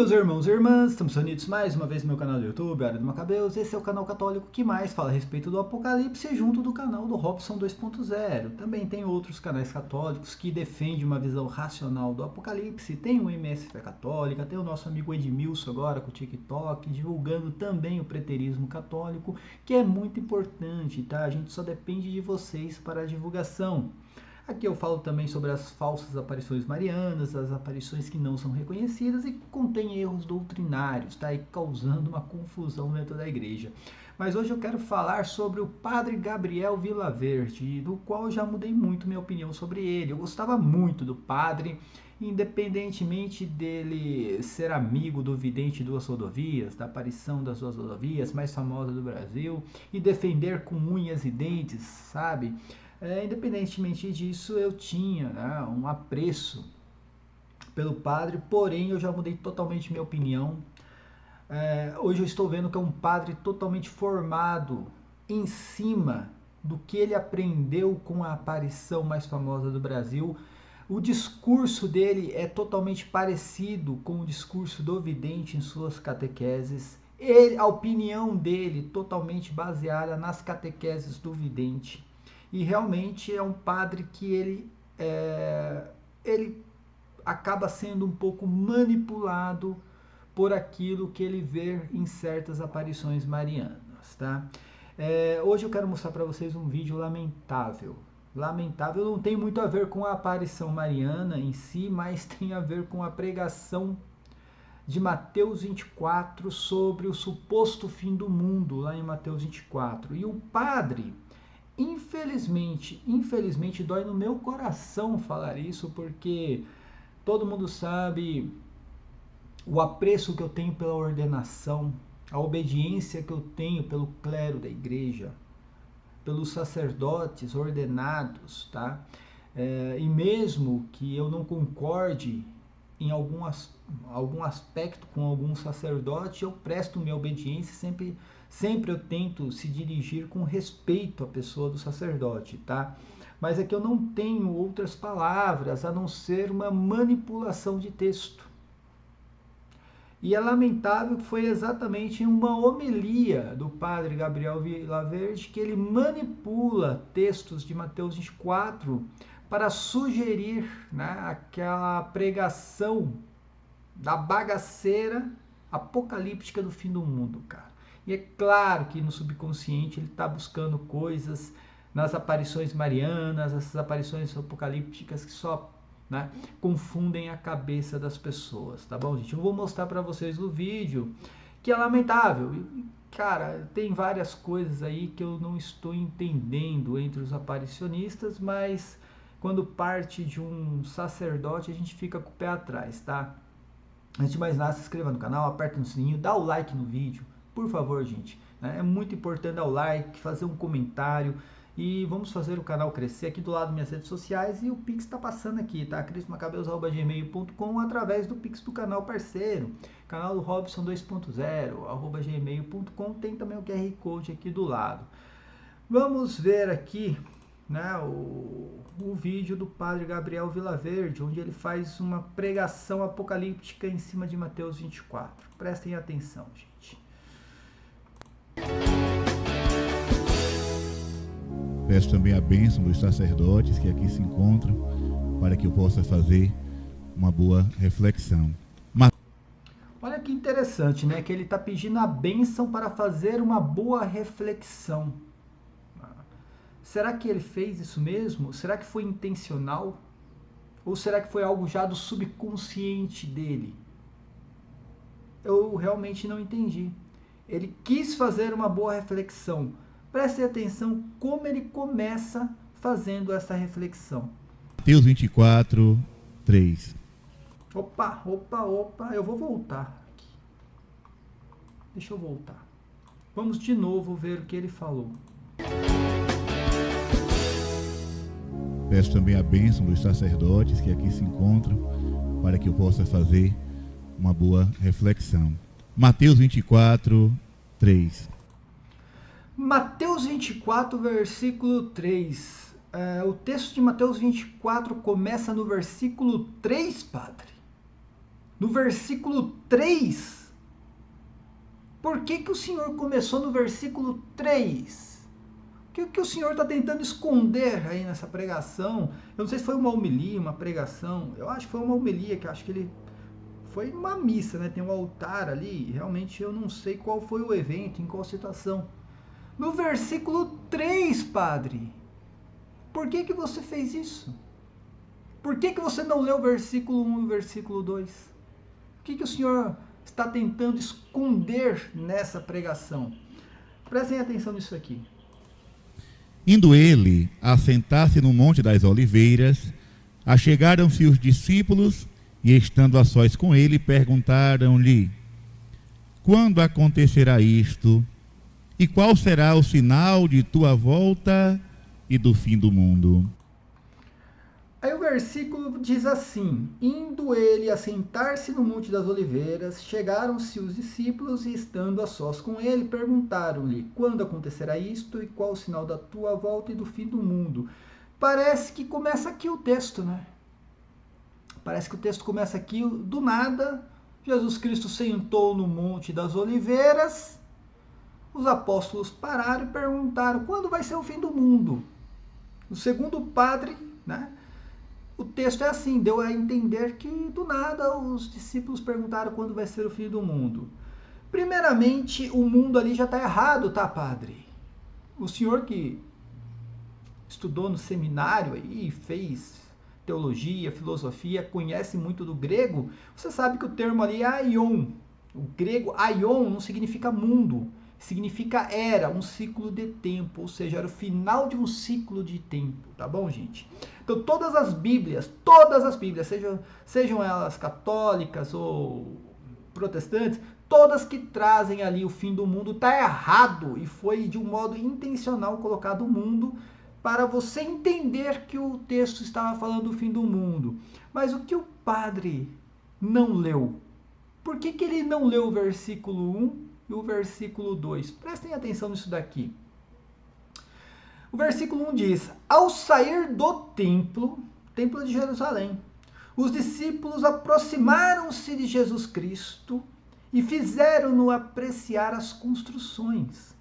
meus irmãos e irmãs, estamos reunidos mais uma vez no meu canal do YouTube, Área do Macabeus. Esse é o canal católico que mais fala a respeito do Apocalipse, junto do canal do Robson 2.0. Também tem outros canais católicos que defendem uma visão racional do Apocalipse. Tem o MS Fé Católica, tem o nosso amigo Edmilson agora com o TikTok, divulgando também o preterismo católico, que é muito importante, tá? A gente só depende de vocês para a divulgação. Aqui eu falo também sobre as falsas aparições marianas, as aparições que não são reconhecidas e que contêm erros doutrinários, tá? E causando uma confusão dentro da igreja. Mas hoje eu quero falar sobre o Padre Gabriel Vilaverde, do qual eu já mudei muito minha opinião sobre ele. Eu gostava muito do padre, independentemente dele ser amigo do vidente duas rodovias, da aparição das duas rodovias, mais famosa do Brasil, e defender com unhas e dentes, sabe? Independentemente disso, eu tinha, né, um apreço pelo padre, porém eu já mudei totalmente minha opinião. Hoje eu estou vendo que é um padre totalmente formado em cima do que ele aprendeu com a aparição mais famosa do Brasil. O discurso dele é totalmente parecido com o discurso do vidente em suas catequeses. A opinião dele totalmente baseada nas catequeses do vidente. E realmente é um padre que ele acaba sendo um pouco manipulado por aquilo que ele vê em certas aparições marianas, tá? Hoje eu quero mostrar para vocês um vídeo lamentável. Lamentável não tem muito a ver com a aparição mariana em si, mas tem a ver com a pregação de Mateus 24 sobre o suposto fim do mundo, lá em Mateus 24. E o padre, infelizmente dói no meu coração falar isso, porque todo mundo sabe o apreço que eu tenho pela ordenação, a obediência que eu tenho pelo clero da igreja, pelos sacerdotes ordenados, tá? E mesmo que eu não concorde em algum aspecto com algum sacerdote, eu presto minha obediência, sempre eu tento se dirigir com respeito à pessoa do sacerdote, tá? Mas é que eu não tenho outras palavras a não ser uma manipulação de texto. E é lamentável que foi exatamente em uma homilia do padre Gabriel Vilaverde que ele manipula textos de Mateus 24 para sugerir, né, aquela pregação da bagaceira apocalíptica do fim do mundo, cara. E é claro que no subconsciente ele está buscando coisas nas aparições marianas, essas aparições apocalípticas que só, né, confundem a cabeça das pessoas, tá bom, gente? Eu vou mostrar para vocês no vídeo que é lamentável. Cara, tem várias coisas aí que eu não estou entendendo entre os aparicionistas, mas quando parte de um sacerdote a gente fica com o pé atrás, tá? Antes de mais nada, se inscreva no canal, aperta no sininho, dá o like no vídeo, por favor, gente. É muito importante dar o like, fazer um comentário e vamos fazer o canal crescer. Aqui do lado minhas redes sociais e o Pix está passando aqui, tá? crismacabeus@gmail.com através do Pix do canal parceiro, canal do Robson 2.0, @gmail.com. Tem também o QR Code aqui do lado. Vamos ver aqui, né, o vídeo do padre Gabriel Vilaverde, onde ele faz uma pregação apocalíptica em cima de Mateus 24. Prestem atenção, gente. Peço também a bênção dos sacerdotes que aqui se encontram, para que eu possa fazer uma boa reflexão. Olha que interessante, né? Que ele está pedindo a bênção para fazer uma boa reflexão. Será que ele fez isso mesmo? Será que foi intencional? Ou será que foi algo já do subconsciente dele? Eu realmente não entendi. Ele quis fazer uma boa reflexão. Preste atenção como ele começa fazendo essa reflexão. Mateus 24, 3. Opa, eu vou voltar aqui. Deixa eu voltar. Vamos de novo ver o que ele falou. Peço também a bênção dos sacerdotes que aqui se encontram, para que eu possa fazer uma boa reflexão. Mateus 24, 3. Mateus 24, versículo 3. O texto de Mateus 24 começa no versículo 3, padre. no versículo 3. Por que o Senhor começou no versículo 3? O que o Senhor está tentando esconder aí nessa pregação? Eu não sei se foi uma homilia, uma pregação. Eu acho que foi uma homilia, que acho que ele... Foi uma missa, né? Tem um altar ali. Realmente eu não sei qual foi o evento, em qual situação. No versículo 3, padre. Por que você fez isso? Por que você não leu o versículo 1 e o versículo 2? O que o Senhor está tentando esconder nessa pregação? Prestem atenção nisso aqui. Indo ele a sentar-se no Monte das Oliveiras, achegaram-se os discípulos e, estando a sós com ele, perguntaram-lhe: quando acontecerá isto? E qual será o sinal de tua volta e do fim do mundo? Aí o versículo diz assim: indo ele a sentar-se no Monte das Oliveiras, chegaram-se os discípulos e, estando a sós com ele, perguntaram-lhe: quando acontecerá isto e qual o sinal da tua volta e do fim do mundo? Parece que começa aqui o texto, né? Parece que o texto começa aqui, do nada. Jesus Cristo sentou no Monte das Oliveiras, os apóstolos pararam e perguntaram: quando vai ser o fim do mundo? O segundo padre, né? O texto é assim, deu a entender que do nada os discípulos perguntaram quando vai ser o fim do mundo. Primeiramente, o mundo ali já está errado, tá, padre? O senhor que estudou no seminário aí, fez teologia, filosofia, conhece muito do grego, você sabe que o termo ali é aion. O grego aion não significa mundo, significa era, um ciclo de tempo, ou seja, era o final de um ciclo de tempo, tá bom, gente? Então todas as Bíblias, sejam elas católicas ou protestantes, todas que trazem ali o fim do mundo, tá errado, e foi de um modo intencional colocado o mundo para você entender que o texto estava falando do fim do mundo. Mas o que o padre não leu? Por que ele não leu o versículo 1 e o versículo 2? Prestem atenção nisso daqui. O versículo 1 diz: ao sair do templo de Jerusalém, os discípulos aproximaram-se de Jesus Cristo e fizeram-no apreciar as construções.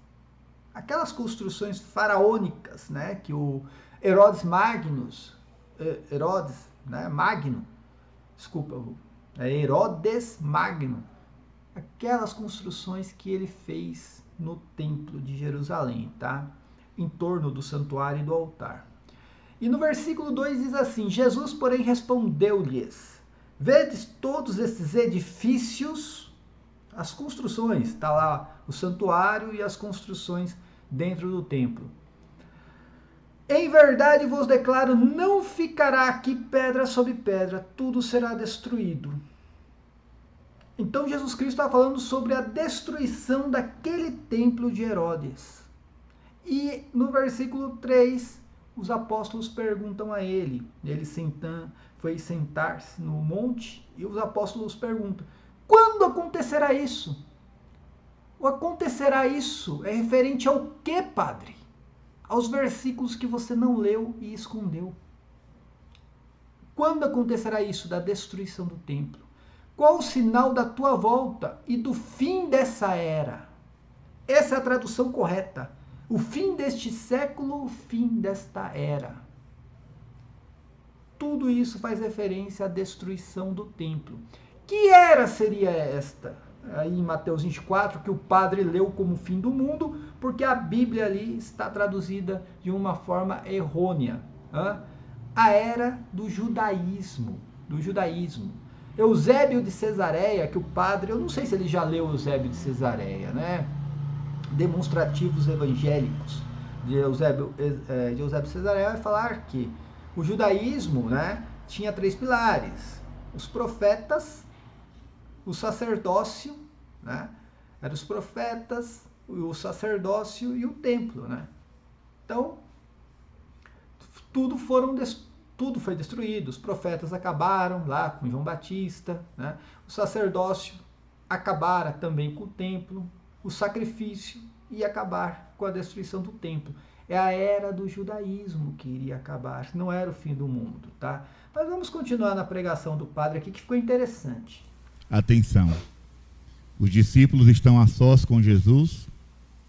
Aquelas construções faraônicas, né, que o Herodes Magno, aquelas construções que ele fez no templo de Jerusalém, tá? Em torno do santuário e do altar. E no versículo 2 diz assim: Jesus, porém, respondeu-lhes: vedes todos esses edifícios? As construções, está lá o santuário e as construções dentro do templo. Em verdade vos declaro, não ficará aqui pedra sobre pedra, tudo será destruído. Então Jesus Cristo está falando sobre a destruição daquele templo de Herodes. E no versículo 3, os apóstolos perguntam a ele, foi sentar-se no monte, e os apóstolos perguntam: quando acontecerá isso? O acontecerá isso é referente ao que, padre? Aos versículos que você não leu e escondeu. Quando acontecerá isso da destruição do templo? Qual o sinal da tua volta e do fim dessa era? Essa é a tradução correta. O fim deste século, o fim desta era. Tudo isso faz referência à destruição do templo. Que era seria esta? Aí em Mateus 24, que o padre leu como fim do mundo, porque a Bíblia ali está traduzida de uma forma errônea. A era do judaísmo. Eusébio de Cesareia, que o padre, eu não sei se ele já leu Eusébio de Cesareia, né? Demonstrativos evangélicos de Eusébio de Cesareia, vai falar que o judaísmo, né, tinha 3 pilares: os profetas, o sacerdócio, né? Eram os profetas, o sacerdócio e o templo, né? Então, tudo foi destruído. Os profetas acabaram lá com João Batista, né? O sacerdócio acabara também com o templo, o sacrifício ia acabar com a destruição do templo. É a era do judaísmo que iria acabar, não era o fim do mundo, tá? Mas vamos continuar na pregação do padre aqui, que ficou interessante. Atenção. Os discípulos estão a sós com Jesus,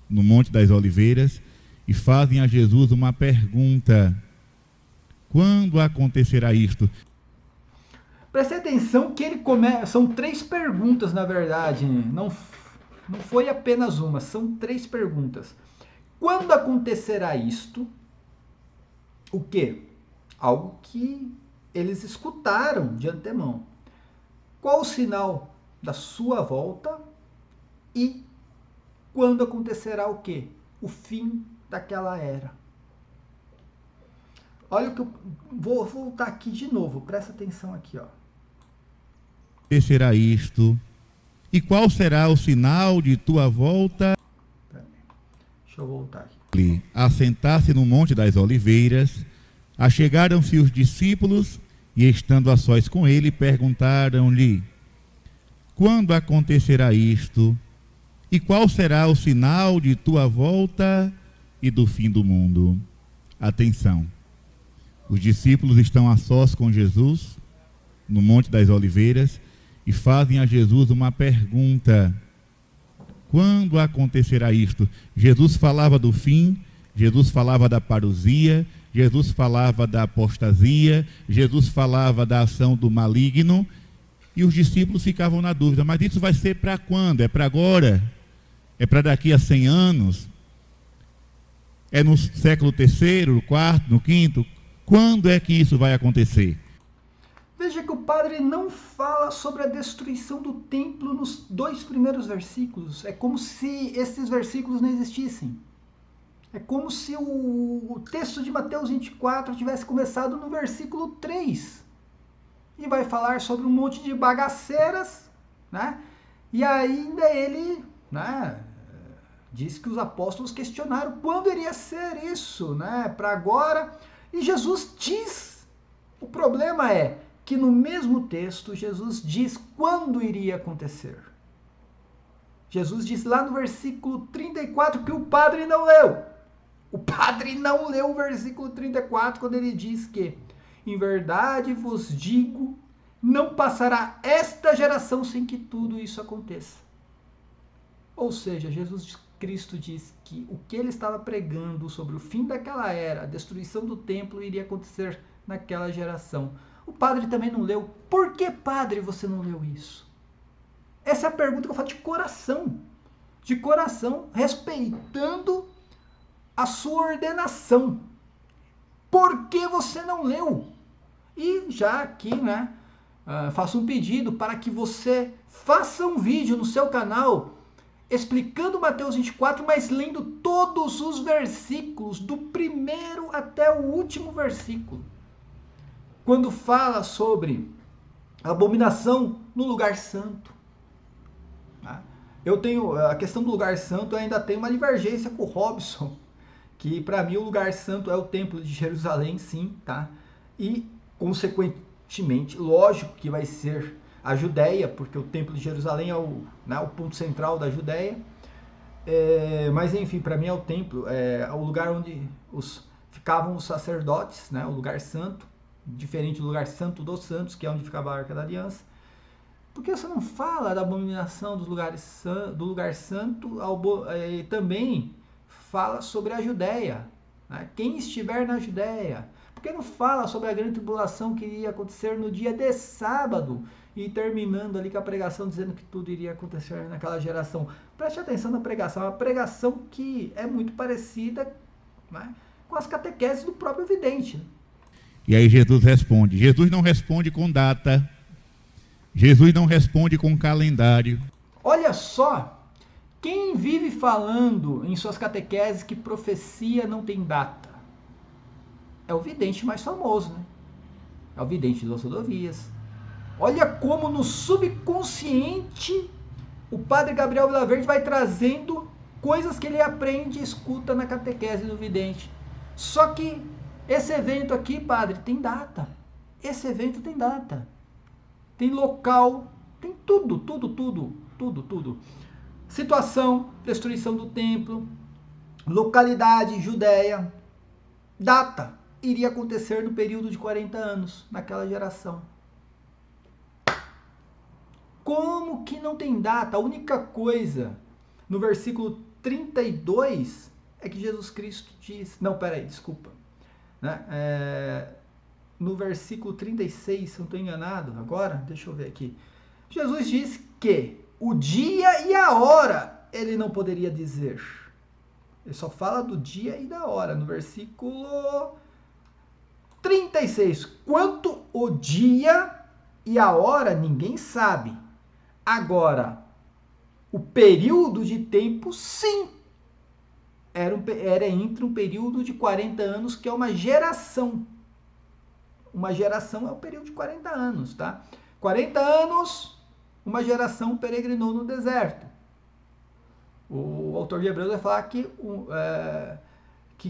no Monte das Oliveiras, e fazem a Jesus uma pergunta: quando acontecerá isto? Preste atenção que ele começa. São 3 perguntas, na verdade. Não foi apenas uma, são 3 perguntas. Quando acontecerá isto? O quê? Algo que eles escutaram de antemão. Qual o sinal da sua volta? E quando acontecerá o quê? O fim daquela era. Olha o que eu vou voltar aqui de novo, presta atenção aqui, ó. Acontecerá isto? E qual será o sinal de tua volta? Deixa eu voltar aqui. Assentar-se no Monte das Oliveiras, achegaram-se os discípulos e, estando a sós com ele, perguntaram-lhe: quando acontecerá isto? E qual será o sinal de tua volta e do fim do mundo? Atenção. Os discípulos estão a sós com Jesus, no Monte das Oliveiras, e fazem a Jesus uma pergunta: quando acontecerá isto? Jesus falava do fim, Jesus falava da parousia, Jesus falava da apostasia, Jesus falava da ação do maligno, e os discípulos ficavam na dúvida: mas isso vai ser para quando? É para agora? É para daqui a 100 anos? É no século terceiro, no quarto, no quinto? Quando é que isso vai acontecer? Veja que o padre não fala sobre a destruição do templo nos 2 primeiros versículos. É como se esses versículos não existissem. É como se o texto de Mateus 24 tivesse começado no versículo 3. E vai falar sobre um monte de bagaceiras, né? E ainda ele, né, diz que os apóstolos questionaram quando iria ser isso, né? Para agora. E Jesus diz. O problema é que no mesmo texto, Jesus diz quando iria acontecer. Jesus diz lá no versículo 34 que o padre não leu. O padre não leu o versículo 34 quando ele diz que, em verdade vos digo, não passará esta geração sem que tudo isso aconteça. Ou seja, Jesus Cristo diz que o que ele estava pregando sobre o fim daquela era, a destruição do templo, iria acontecer naquela geração. O padre também não leu. Por que, padre, você não leu isso? Essa é a pergunta que eu faço de coração, respeitando a sua ordenação. Por que você não leu? E já aqui, né, faço um pedido para que você faça um vídeo no seu canal explicando Mateus 24, mas lendo todos os versículos, do primeiro até o último versículo. Quando fala sobre abominação no lugar santo. Eu tenho a questão do lugar santo, eu ainda tenho uma divergência com o Robson, que para mim o lugar santo é o templo de Jerusalém, sim, tá? E consequentemente, lógico que vai ser a Judéia, porque o templo de Jerusalém é o ponto central da Judéia. Mas enfim, para mim é o templo, é o lugar onde ficavam os sacerdotes, né? O lugar santo. Diferente do lugar santo dos santos, que é onde ficava a Arca da Aliança. Por que você não fala da abominação do lugar santo e também fala sobre a Judéia, né? Quem estiver na Judéia. Por que não fala sobre a grande tribulação que iria acontecer no dia de sábado e terminando ali com a pregação dizendo que tudo iria acontecer naquela geração? Preste atenção na pregação, é uma pregação que é muito parecida, né, com as catequeses do próprio vidente. E aí Jesus responde. Jesus não responde com data. Jesus não responde com calendário. Olha só, quem vive falando em suas catequeses que profecia não tem data? É o vidente mais famoso, né? É o vidente das rodovias. Olha como no subconsciente o padre Gabriel Vilaverde vai trazendo coisas que ele aprende e escuta na catequese do vidente. Só que esse evento aqui, padre, tem data. Esse evento tem data. Tem local, tem tudo. Situação, destruição do templo, localidade, Judéia, data. Iria acontecer no período de 40 anos, naquela geração. Como que não tem data? A única coisa no versículo 32 é que Jesus Cristo diz... Não, peraí, desculpa. Né? No versículo 36, se eu não estou enganado agora, deixa eu ver aqui. Jesus diz que o dia e a hora ele não poderia dizer. Ele só fala do dia e da hora. No versículo 36. Quanto o dia e a hora, ninguém sabe. Agora, o período de tempo, sim. Era entre um período de 40 anos, que é uma geração. Uma geração é um período de 40 anos, tá? 40 anos, uma geração peregrinou no deserto. O autor de Hebreus vai falar que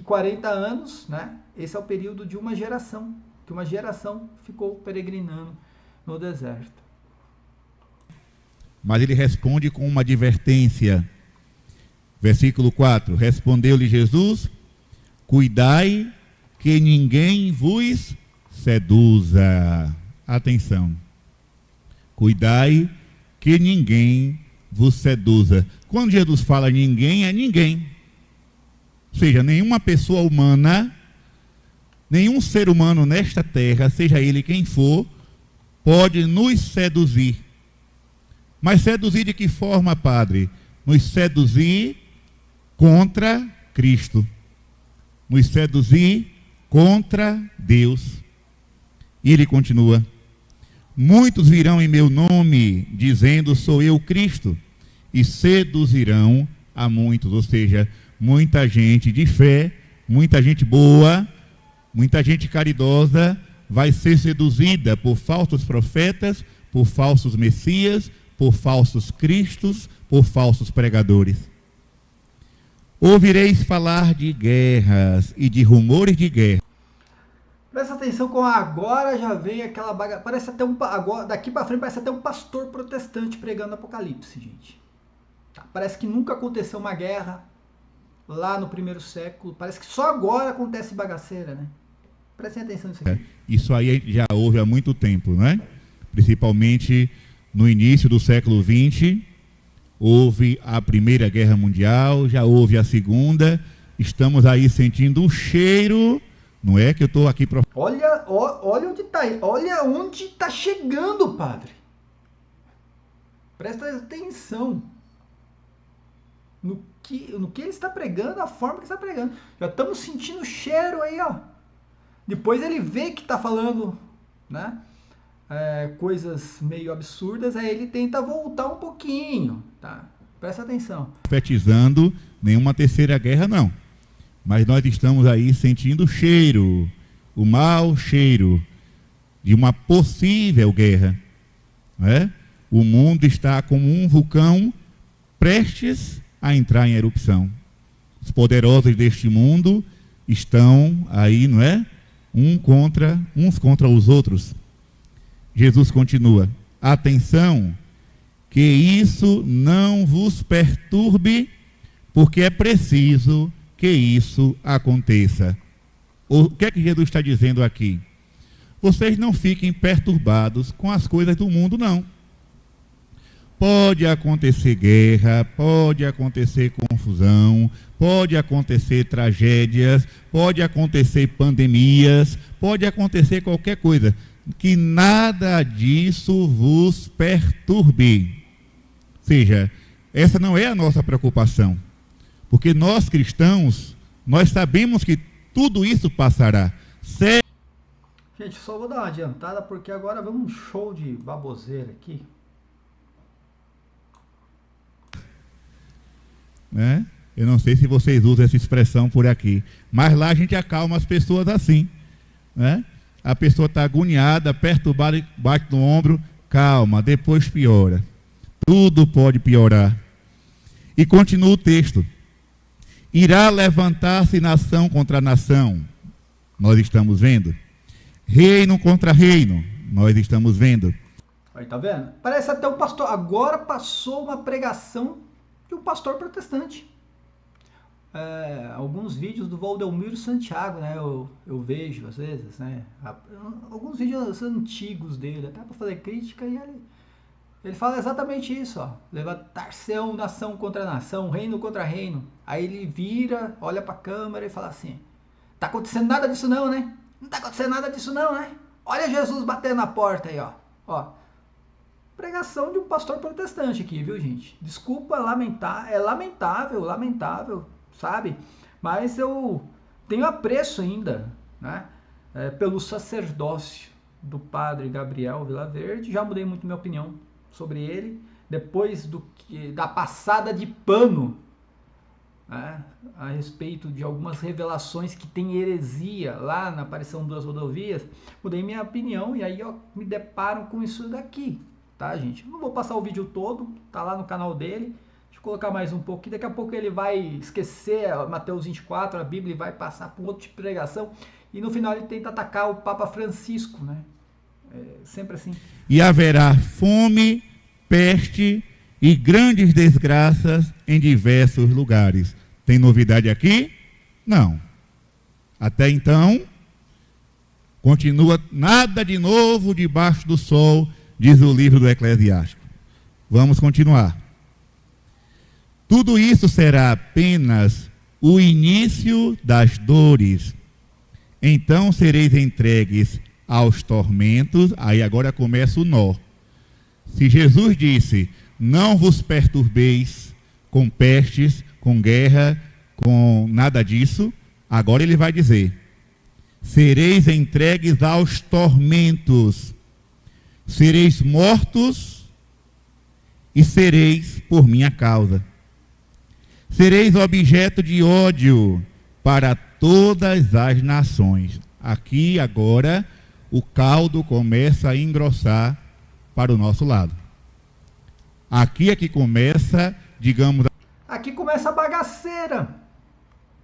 40 anos, né? Esse é o período de uma geração. Que uma geração ficou peregrinando no deserto. Mas ele responde com uma advertência. Versículo 4. Respondeu-lhe Jesus: cuidai que ninguém vos seduza. Atenção. Cuidai que ninguém vos seduza. Quando Jesus fala ninguém, é ninguém. Ou seja, nenhuma pessoa humana, nenhum ser humano nesta terra, seja ele quem for, pode nos seduzir. Mas seduzir de que forma, Padre? Nos seduzir contra Cristo. Nos seduzir contra Deus. E ele continua: muitos virão em meu nome, dizendo sou eu Cristo, e seduzirão a muitos. Ou seja, muita gente de fé, muita gente boa, muita gente caridosa vai ser seduzida por falsos profetas, por falsos messias, por falsos cristos, por falsos pregadores. Ouvireis falar de guerras e de rumores de guerra. Presta atenção com agora já vem aquela bagaça. Parece até agora, daqui para frente parece até um pastor protestante pregando Apocalipse, gente. Parece que nunca aconteceu uma guerra lá no primeiro século. Parece que só agora acontece bagaceira, né? Prestem atenção nisso aqui. Isso aí já houve há muito tempo, né? Principalmente no início do século XX, houve a Primeira Guerra Mundial, já houve a Segunda. Estamos aí sentindo um cheiro. Não é que eu estou aqui... Olha onde está. Olha onde está chegando, padre. Presta atenção no que ele está pregando, a forma que está pregando. Já estamos sentindo o cheiro aí, ó. Depois ele vê que está falando, né, coisas meio absurdas, aí ele tenta voltar um pouquinho, tá? Presta atenção. Profetizando nenhuma terceira guerra, não. Mas nós estamos aí sentindo o cheiro, o mau cheiro de uma possível guerra. Né? O mundo está como um vulcão prestes a entrar em erupção. Os poderosos deste mundo estão aí, não é? Uns contra os outros. Jesus continua: atenção, que isso não vos perturbe, porque é preciso que isso aconteça. O que é que Jesus está dizendo aqui? Vocês não fiquem perturbados com as coisas do mundo, não. Pode acontecer guerra, pode acontecer confusão, pode acontecer tragédias, pode acontecer pandemias, pode acontecer qualquer coisa. Que nada disso vos perturbe. Ou seja, essa não é a nossa preocupação. Porque nós cristãos, nós sabemos que tudo isso passará. Gente, só vou dar uma adiantada porque agora vamos um show de baboseira aqui. Né? Eu não sei se vocês usam essa expressão por aqui, mas lá a gente acalma as pessoas assim. Né? A pessoa está agoniada, perturbada, bate no ombro, calma, depois piora. Tudo pode piorar. E continua o texto. Irá levantar-se nação contra nação. Nós estamos vendo. Reino contra reino. Nós estamos vendo. Aí, tá vendo? Parece até um pastor. Agora passou uma pregação de um pastor protestante. Alguns vídeos do Valdelmiro Santiago, né? Eu vejo às vezes, né? Alguns vídeos antigos dele, até para fazer crítica, e Ele fala exatamente isso, ó. Levantar-se nação contra nação, reino contra reino. Aí ele vira, olha para a câmera e fala assim: tá acontecendo nada disso não, né? Não tá acontecendo nada disso não, né? Olha Jesus batendo na porta aí, ó. Ó. Pregação de um pastor protestante aqui, viu, gente? Desculpa lamentar, é lamentável, sabe? Mas eu tenho apreço ainda, né? Pelo sacerdócio do padre Gabriel Vilaverde. Já mudei muito minha opinião sobre ele, depois da passada de pano, né, a respeito de algumas revelações que tem heresia lá na aparição das rodovias, mudei minha opinião e aí ó, me deparo com isso daqui, tá, gente? Não vou passar o vídeo todo, tá lá no canal dele, deixa eu colocar mais um pouco, daqui a pouco ele vai esquecer Mateus 24, a Bíblia, e vai passar por outro tipo de pregação, e no final ele tenta atacar o Papa Francisco, né? Sempre assim. E haverá fome, peste e grandes desgraças em diversos lugares. Tem novidade aqui? Não. Até então, continua nada de novo debaixo do sol, diz o livro do Eclesiástico. Vamos continuar. Tudo isso será apenas o início das dores. Então sereis entregues aos tormentos. Aí agora começa o nó. Se Jesus disse: não vos perturbeis com pestes, com guerra, com nada disso, agora ele vai dizer: sereis entregues aos tormentos, sereis mortos e sereis por minha causa. Sereis objeto de ódio para todas as nações. Aqui agora o caldo começa a engrossar para o nosso lado. Aqui é que começa, digamos... Aqui começa a bagaceira.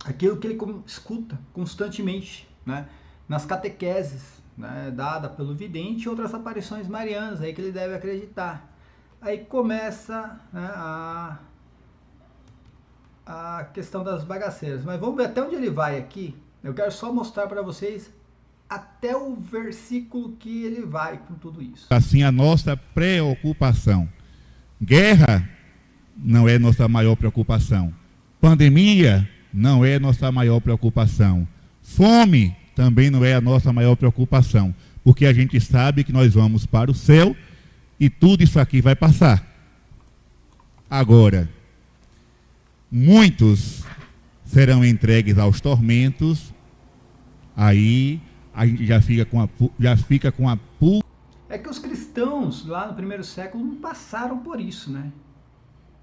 Aquilo que ele escuta constantemente, né? Nas catequeses, né? Dada pelo vidente e outras aparições marianas, aí que ele deve acreditar. Aí começa, né, a questão das bagaceiras. Mas vamos ver até onde ele vai aqui. Eu quero só mostrar para vocês até o versículo que ele vai com tudo isso. Assim, a nossa preocupação. Guerra não é nossa maior preocupação. Pandemia não é nossa maior preocupação. Fome também não é a nossa maior preocupação. Porque a gente sabe que nós vamos para o céu e tudo isso aqui vai passar. Agora, muitos serão entregues aos tormentos. Aí a gente já fica com a pulga. É que os cristãos lá no primeiro século não passaram por isso, né?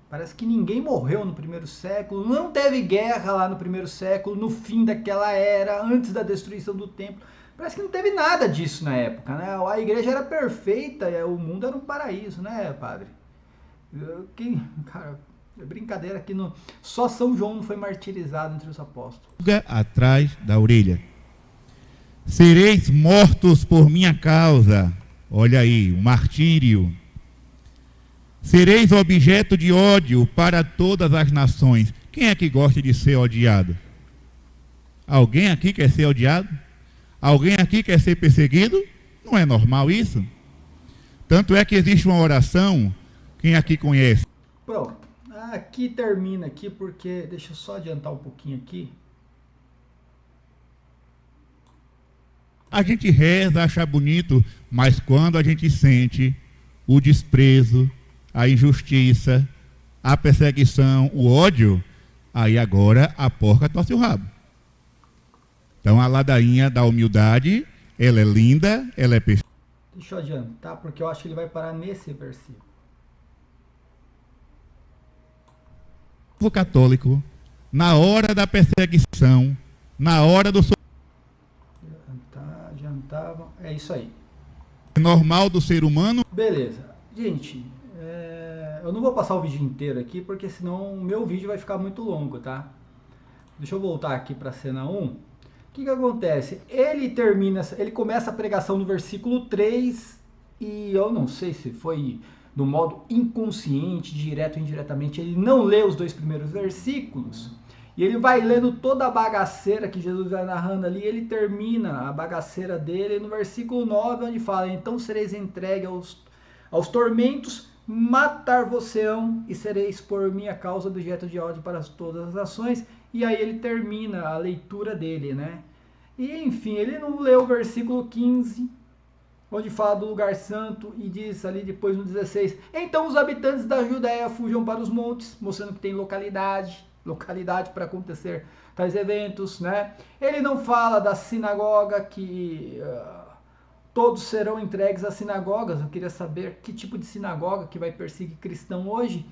Parece que ninguém morreu no primeiro século, não teve guerra lá no primeiro século, no fim daquela era, antes da destruição do templo. Parece que não teve nada disso na época, né? A igreja era perfeita, o mundo era um paraíso, né, padre? Cara, é brincadeira que só São João não foi martirizado entre os apóstolos. Atrás da orelha. Sereis mortos por minha causa. Olha aí, o martírio. Sereis objeto de ódio para todas as nações. Quem é que gosta de ser odiado? Alguém aqui quer ser odiado? Alguém aqui quer ser perseguido? Não é normal isso? Tanto é que existe uma oração, quem aqui conhece? Pronto, aqui termina aqui porque, deixa eu só adiantar um pouquinho aqui. A gente reza, acha bonito, mas quando a gente sente o desprezo, a injustiça, a perseguição, o ódio, aí agora a porca torce o rabo. Então a ladainha da humildade, ela é linda, ela é perfeita. Deixa eu adiantar, porque eu acho que ele vai parar nesse versículo. O povo católico, na hora da perseguição, na hora do adiantava, é isso aí. Normal do ser humano. Beleza, gente, eu não vou passar o vídeo inteiro aqui, porque senão o meu vídeo vai ficar muito longo, tá? Deixa eu voltar aqui para a cena 1. O que acontece? Ele começa a pregação no versículo 3, e eu não sei se foi do modo inconsciente, direto ou indiretamente, ele não lê os 2 primeiros versículos, e ele vai lendo toda a bagaceira que Jesus vai narrando ali, e ele termina a bagaceira dele no versículo 9, onde fala: então sereis entregues aos tormentos matar-vos-ão e sereis por minha causa objeto de ódio para todas as nações. E aí ele termina a leitura dele, né? E enfim, ele não leu o versículo 15, onde fala do lugar santo, e diz ali depois no 16, então os habitantes da Judéia fujam para os montes, mostrando que tem localidade para acontecer tais eventos, né? Ele não fala da sinagoga, que todos serão entregues às sinagogas. Eu queria saber que tipo de sinagoga que vai perseguir cristão hoje.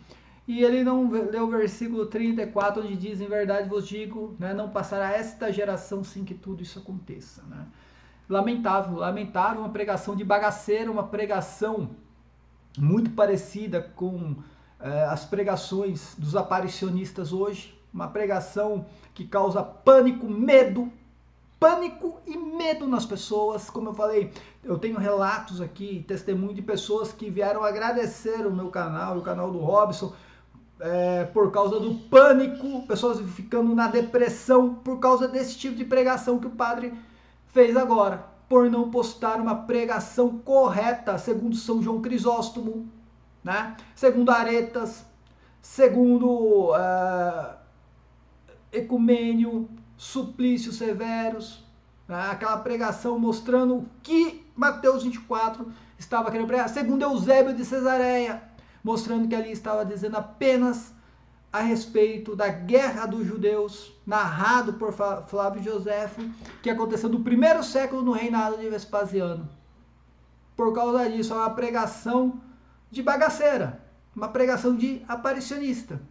E ele não leu o versículo 34, onde diz, em verdade vos digo, né, não passará esta geração sem que tudo isso aconteça, né? Lamentável, lamentável, uma pregação de bagaceira, uma pregação muito parecida com as pregações dos aparicionistas hoje, uma pregação que causa pânico e medo nas pessoas. Como eu falei, eu tenho relatos aqui, testemunho de pessoas que vieram agradecer o meu canal, o canal do Robson, por causa do pânico, pessoas ficando na depressão por causa desse tipo de pregação que o padre fez agora, por não postar uma pregação correta, segundo São João Crisóstomo, né? Segundo Aretas, segundo Ecumênio, Suplício Severus, né? Aquela pregação mostrando o que Mateus 24 estava querendo pregar, segundo Eusébio de Cesareia, mostrando que ali estava dizendo apenas a respeito da guerra dos judeus, narrado por Flávio Joséfo, que aconteceu no primeiro século no reinado de Vespasiano. Por causa disso, é uma pregação de bagaceira, uma pregação de aparicionista.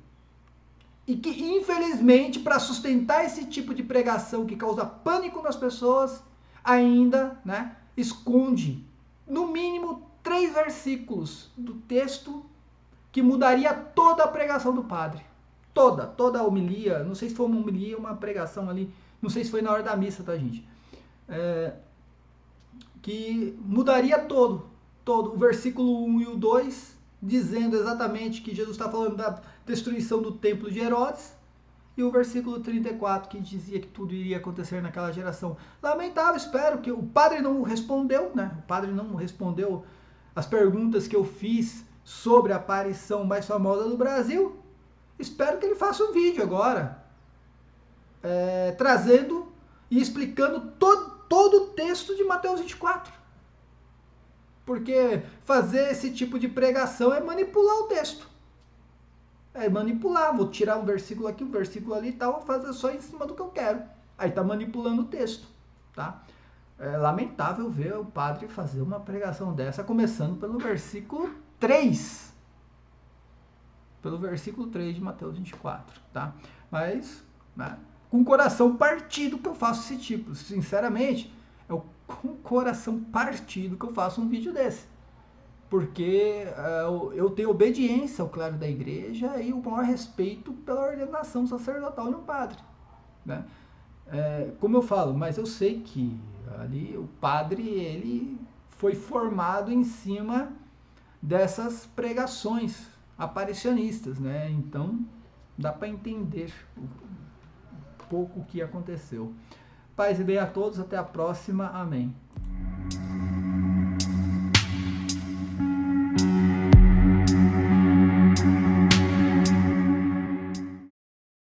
E que, infelizmente, para sustentar esse tipo de pregação que causa pânico nas pessoas, ainda, né, esconde, no mínimo, 3 versículos do texto que mudaria toda a pregação do padre. Toda a homilia, não sei se foi uma homilia ou uma pregação ali, não sei se foi na hora da missa, tá, gente? Que mudaria todo. O versículo 1 e o 2, dizendo exatamente que Jesus está falando da destruição do templo de Herodes, e o versículo 34, que dizia que tudo iria acontecer naquela geração. Lamentável, espero que o padre não respondeu, né? O padre não respondeu as perguntas que eu fiz sobre a aparição mais famosa do Brasil. Espero que ele faça um vídeo agora, trazendo e explicando todo o texto de Mateus 24. Porque fazer esse tipo de pregação é manipular o texto. É manipular, vou tirar um versículo aqui, um versículo ali e tal, vou fazer só em cima do que eu quero. Aí tá manipulando o texto, tá? É lamentável ver o padre fazer uma pregação dessa, começando pelo versículo 3. Pelo versículo 3 de Mateus 24, tá? Mas, né, com o coração partido que eu faço esse tipo. Sinceramente, é com o coração partido que eu faço um vídeo desse. Porque eu tenho obediência ao clero da igreja e o maior respeito pela ordenação sacerdotal de um padre, né? Como eu falo, mas eu sei que ali o padre, ele foi formado em cima dessas pregações aparicionistas, né? Então dá para entender um pouco o que aconteceu. Paz e bem a todos, até a próxima, amém.